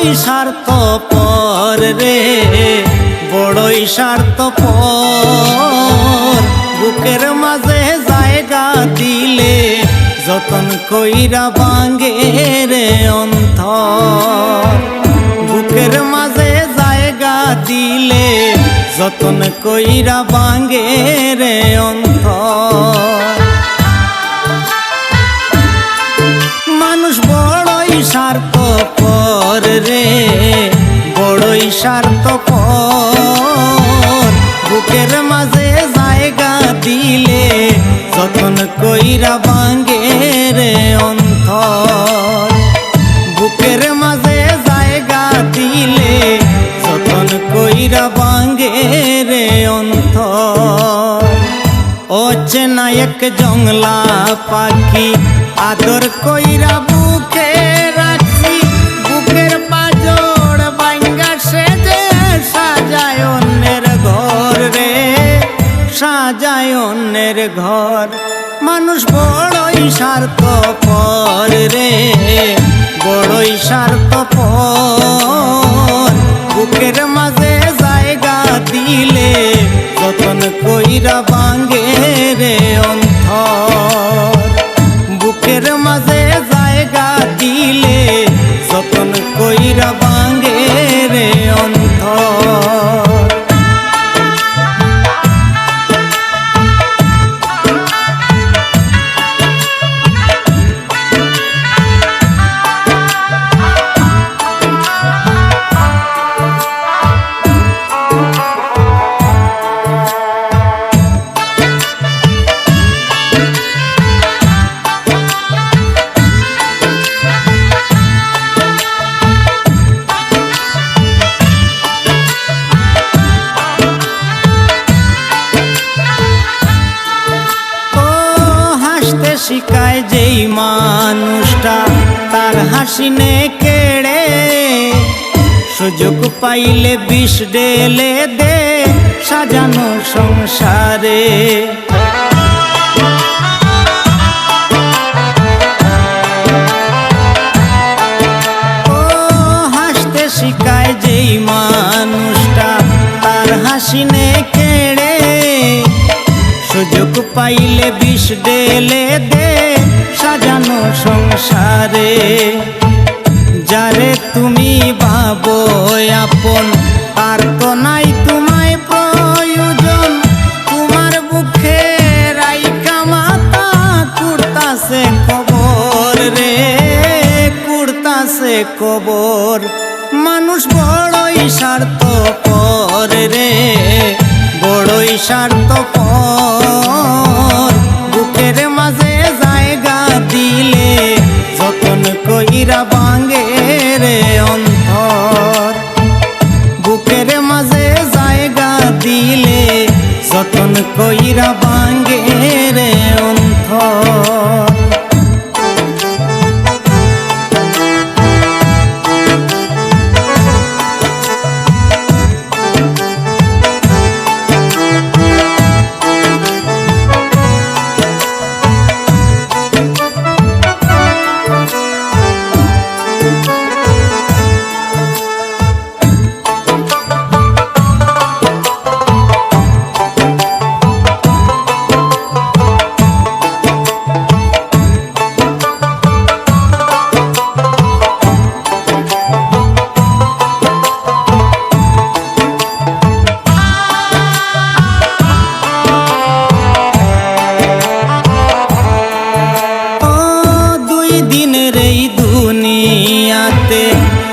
বড়ই স্বার্থপর রে, বড়ই স্বার্থপর। বুকের মাঝে জায়গা দিলে যতন কইরা ভাঙে রে অন্তর। বুকের মাঝে জায়গা দিলে যতন কইরা ভাঙে রে অন্তর। মানুষ বড়ই স্বার্থপর রে, বড়ই স্বার্থপর। বুকের মাঝে জায়গা দিলে যতন কইরা ভাঙে রে অন্তর। বুকের মাঝে জায়গা দিলে যতন কইরা ভাঙে রে অন্তর। ও চেনা এক জংলা পাখি আদর কইরা বুকে রাখছি, বুকের পাজর ভাঙ্গা সেজে সাজায় অন্যের ঘর রে, সাজায় অন্যের ঘর। মানুষ বড়ই স্বার্থপর রে, বড়ই স্বার্থপর। বুকের মাঝে জায়গা দিলে যতন কইরা ভাঙে রে অন্তর। বুকের মাঝে জায়গা দিলে যতন কইরা ভাঙে রে অন্তর। শিখায় যেই মানুষটা তার হাসি নে কেড়ে, সুযোগ পাইলে বিষ ঢেলে দে সাজানো সংসারে। ও হাসতে শিখায় যেই মানুষটা তার হাসি নে কেড়ে, সুযোগ পাইলে বিষ ঢেলে দে সাজানো সংসারে। যারে তুমি ভাবো আপন আর তো নাই তোমায় প্রয়োজন, তোমার বুকে রাইখা মাথা কুড়তাছে কবর রে, কুড়তাছে কবর। মানুষ বড়ই স্বার্থপর রে, বড়ই স্বার্থপর। বুকের মাঝে জায়গা দিলে যতন কইরা ভাঙে রে অন্তর। বুকের মাঝে জায়গা দিলে যতন কইরা ভাঙে রে অন্তর।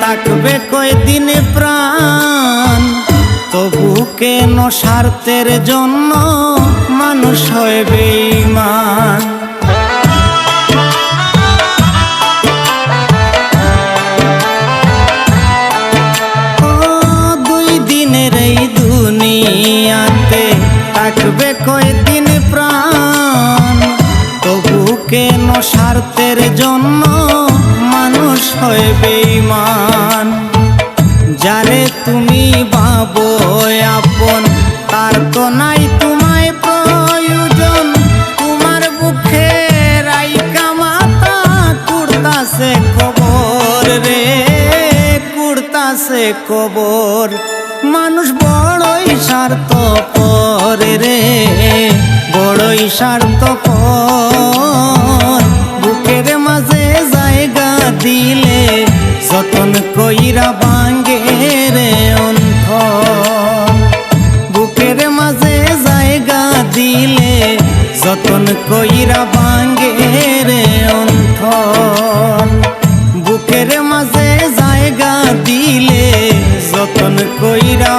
থাকবে কয়দিন প্রাণ, তবু কেন স্বার্থের জন্য মানুষ হয় বেঈমান। ও দুই দিনের এই দুনিয়াতে থাকবে কয়দিন প্রাণ, তবু কেন স্বার্থের জন্য মানুষ হয় বেঈমান। যারে তুমি ভাবো আপন তার তো নাই তোমায় প্রয়োজন, তোমার বুকে রাইখা মাথা কুড়তাছে কবর রে, আছে কবর। মানুষ বড়ই স্বার্থপর রে, বড়ই স্বার্থপর। বুকের মাঝে জায়গা দিলে যতন কইরা ভাঙ্গে রে অন্তর। বুকের মাঝে জায়গা দিলে যতন কইরা ভাঙ্গে রে অন্তর। বুকের মাঝে জায়গা দিলে যতন কইরা